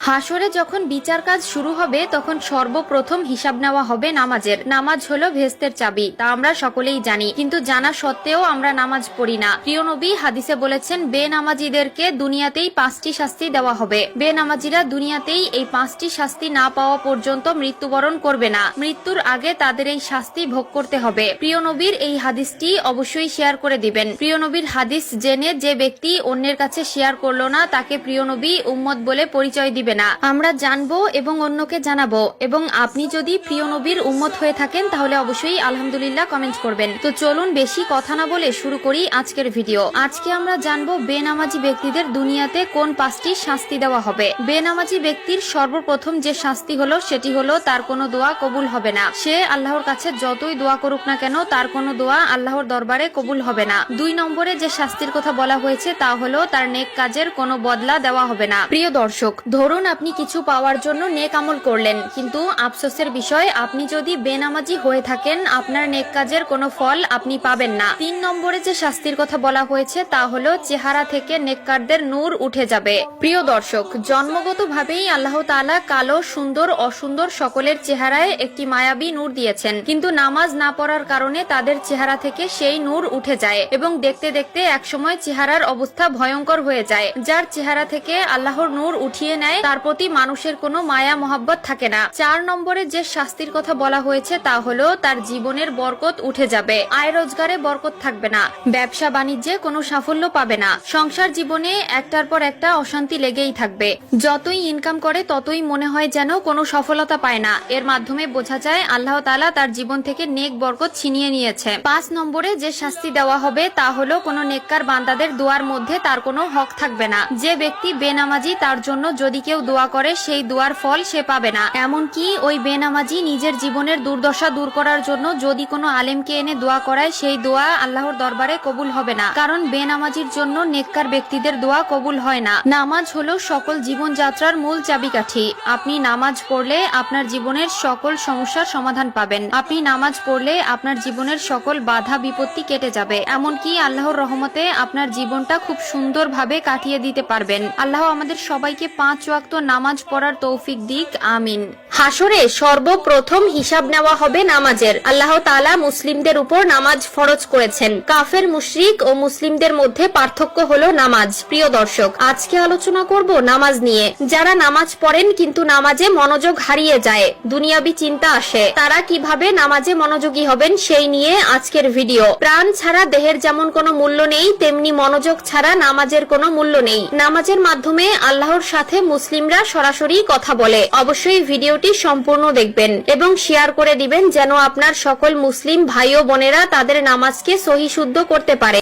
হাসরে যখন বিচার কাজ শুরু হবে তখন সর্বপ্রথম হিসাব নেওয়া হবে নামাজের। নামাজ হলো ভেস্তের চাবি, তা আমরা সকলেই জানি, কিন্তু জানা সত্ত্বেও আমরা নামাজ পড়ি না। প্রিয় নবী হাদিসে বলেছেন, বেনামাজিদেরকে দুনিয়াতেই 5টি শাস্তি দেওয়া হবে। বেনামাজিরা দুনিয়াতেই এই 5টি শাস্তি না পাওয়া পর্যন্ত মৃত্যুবরণ করবে না। মৃত্যুর আগে তাদের এই শাস্তি ভোগ করতে হবে। প্রিয় নবীর এই হাদিসটি অবশ্যই শেয়ার করে দিবেন। প্রিয় নবীর হাদিস জেনে যে ব্যক্তি অন্যের কাছে শেয়ার করলো না, তাকে প্রিয় নবী উম্মত বলে পরিচয় দিবে না। আমরা জানবো এবং অন্যকে জানাবো। এবং আপনি যদি প্রিয় নবীর উম্মত হয়ে থাকেন তাহলে অবশ্যই আলহামদুলিল্লাহ কমেন্ট করবেন। তো চলুন বেশি কথা না বলে শুরু করি আজকের ভিডিও। আজকে আমরা জানবো বেনামাজি ব্যক্তিদের দুনিয়াতে কোন 5টি শাস্তি দেওয়া হবে। বেনামাজি ব্যক্তির সর্বপ্রথম যে শাস্তি হলো সেটি হলো তার কোনো দোয়া কবুল হবে না। সে আল্লাহর কাছে যতই দোয়া করুক না কেন তার কোনো দোয়া আল্লাহর দরবারে কবুল হবে না। 2 নম্বরে যে শাস্তির কথা বলা হয়েছে তা হলো তার নেক কাজের কোনো বদলা দেওয়া হবে না। প্রিয় দর্শক, ধরুন আপনি কিছু পাওয়ার জন্য নেক আমল করলেন, কিন্তু আফসোসের বিষয় আপনি যদি বেনামাজি হয়ে থাকেন আপনার নেক কাজের কোনো ফল আপনি পাবেন না। 3 নম্বরে যে শাস্তির কথা বলা হয়েছে তা হলো চেহারা থেকে নেককারদের নূর উঠে যাবে। প্রিয় দর্শক, জন্মগতভাবেই আল্লাহ তাআলা কালো, সুন্দর, অসুন্দর সকলের চেহারায় একটি মায়াবী নূর দিয়েছেন, কিন্তু নামাজ না পড়ার কারণে তাদের চেহারা থেকে সেই নূর উঠে যায় এবং দেখতে দেখতে একসময় চেহারার অবস্থা ভয়ঙ্কর হয়ে যায়। যার চেহারা থেকে আল্লাহর নূর উঠিয়ে নেয় তার প্রতি মানুষের কোনো মায়া মহব্বত থাকে না। 4 নম্বরে যে শাস্তির কথা বলা হয়েছে তা হলো তার জীবনের বরকত উঠে যাবে। আয় রোজগারে বরকত থাকবে না, ব্যবসা বাণিজ্যে কোনো সাফল্য পাবে না, সংসার জীবনে একটার পর একটা অশান্তি লেগেই থাকবে। যতই ইনকাম করে ততই মনে হয় যেন কোনো সফলতা পায় না। এর মাধ্যমে বোঝা যায় আল্লাহ তাআলা তার জীবন থেকে নেক বরকত ছিনিয়ে নিয়েছে। 5 নম্বরে যে শাস্তি দেওয়া হবে তা হলো কোনো নেককার বান্দাদের দোয়ার মধ্যে তার কোনো হক থাকবে না। যে ব্যক্তি বেনামাজি তার জন্য যদি কেউ দোয়া করে সেই দোয়ার ফল সে পাবে না। এমনকি ওই বেনামাজি নিজের জীবনের দুর্দশা দূর করার জন্য যদি কোনো আলেমকে এনে দোয়া করায় সেই দোয়া আল্লাহর দরবারে কবুল হবে না, কারণ বেনামাজির জন্য নেককার ব্যক্তিদের দোয়া কবুল হয় না। নামাজ হলো সকল জীবনযাত্রার মূল চাবিকাঠি। আপনি নামাজ পড়লে আপনার জীবনের সকল সমস্যার সমাধান পাবেন। আপনি নামাজ পড়লে আপনার জীবনের সকল বাধা বিপত্তি কেটে যাবে। এমনকি আল্লাহর রহমতে আপনার জীবনটা খুব সুন্দরভাবে কাটিয়ে দিতে পারবেন। আল্লাহ আমাদের সবাইকে 5 ওয়াক্ত নামাজ পড়ার তৌফিক দিক, আমিন। হাসরে সর্বপ্রথম হিসাব নেওয়া হবে নামাজের। আল্লাহ তাআলা মুসলিমদের উপর নামাজ ফরজ করেছেন। কাফের, মুশরিক ও মুসলিমদের মধ্যে পার্থক্য হলো নামাজ। প্রিয় দর্শক, আজকে আলোচনা করব নামাজ নিয়ে। যারা নামাজ পড়েন কিন্তু নামাজে মনোযোগ হারিয়ে যায়, দুনিয়াবি চিন্তা আসে, তারা কিভাবে নামাজে মনোযোগী হবেন সেই নিয়ে আজকের ভিডিও। প্রাণ ছাড়া দেহের যেমন কোনো মূল্য নেই, তেমনি মনোযোগ ছাড়া নামাজের কোনো মূল্য নেই। নামাজের মাধ্যমে আল্লাহর সাথে মুসলিমরা সরাসরি কথা বলে। অবশ্যই ভিডিওটি সম্পূর্ণ দেখবেন এবং শেয়ার করে দিবেন যেন আপনার সকল মুসলিম ভাই ও বোনেরা তাদের নামাজকে সহিশুদ্ধ করতে পারে।